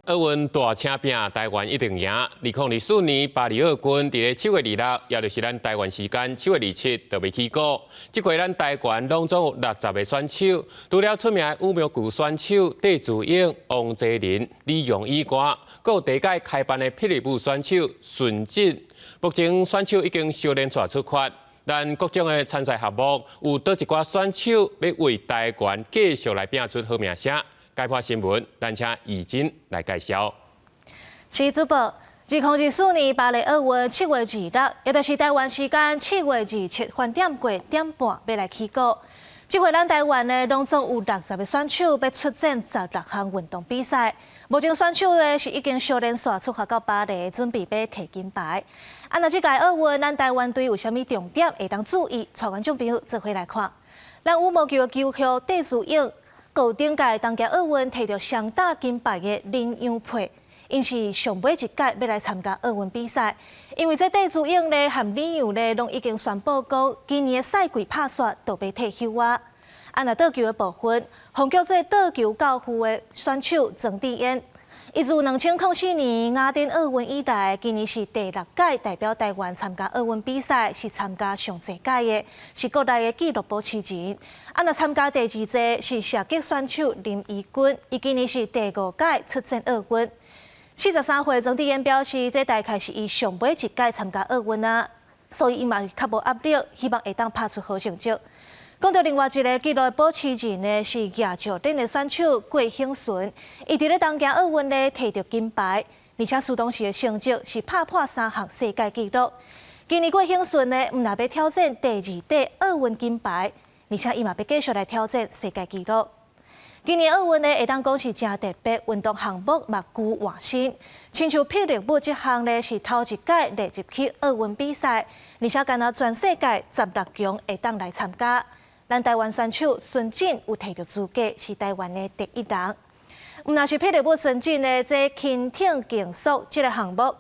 奥运大请拼，台湾一定赢。2024年巴黎奥运伫咧7月26，也就是咱台湾时间7月27，就要起鼓。这回咱台湾拢总有60个选手，除了出名的羽毛球选手戴资颖、王泽林、李容以外，还有第届开办的霹雳舞选手孙静。目前选手已经小练出发，但各种的参赛项目，有倒一寡选手要为台湾继续来拼出好名声。解剖新闻，咱请义珍来介绍。是主播，2024年巴黎奥运7月26，也就是台湾时间7月27饭点过点半要来起鼓。这回咱台湾呢，拢总有60个选手要出战16项运动比赛。目前选手呢是已经小练线出发到巴黎，准备要摕金牌。那这届奥运，咱台湾队有啥物重点会当注意？带观众朋友做伙来看。咱羽毛球的球后戴资颖。有顶届东京奥运摕到双打金牌的林洋配，因是上尾一届要来参加奥运比赛。因为这戴资颖呢和林洋呢，拢已经宣布讲，今年的赛季拍煞都要退休啊。那倒球的部分，红叫做倒球教父的选手曾智嫣，伊自2004年雅典奥运以来，今年是第6届代表台湾参加奥运比赛，是参加上侪届的，是国内的纪录保持人。那参加第2届是射击选手林怡君，伊今年是第5届出战奥运。43岁曾智嫣表示，这大概是伊上尾一届参加奥运啊，所以伊嘛较无压力，希望会当拍出好成绩。讲到另外一个纪录保持人呢，是亚洲顶的选手郭兴顺，伊伫咧东京奥运呢摕到金牌，而且苏当时的成绩是拍破3项世界纪录。今年郭兴顺呢，毋但要挑战第2届奥运金牌，而且伊嘛要继续来挑战世界纪录。今年奥运呢，会当讲是真特别，运动项目嘛具换新。亲像霹雳舞这项呢，是头一届列入去奥运比赛，而且敢若全世界16强会当来参加。咱台湾选手孙静有摕到资格，是台湾的第1人。那是霹雳舞孙静呢，这轻艇竞速这个项目，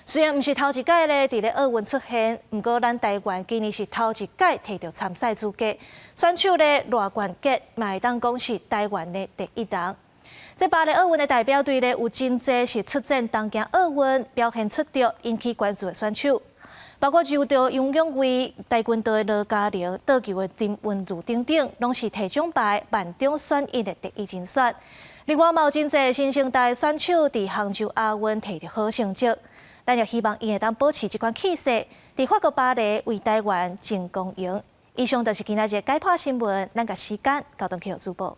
虽然毋是头一届咧伫咧奥运出现，不过咱台湾今年是头一届摕到参赛资格。选手咧罗冠杰嘛会当讲是台湾的第1人。这巴黎奥运的代表队咧有真侪是出战东京奥运表现出色、引起关注的选手。包括柔道杨永伟、跆拳道的罗嘉玲、倒球的林文如等等，拢是摕奖牌万中选一的第1人选。另外，嘛有真侪新生代选手伫杭州亚运摕到好成绩，咱也希望伊会当保持这款气势，伫法国巴黎为台湾争光荣。以上就是今仔日的解剖新闻，咱甲时间交通去主播。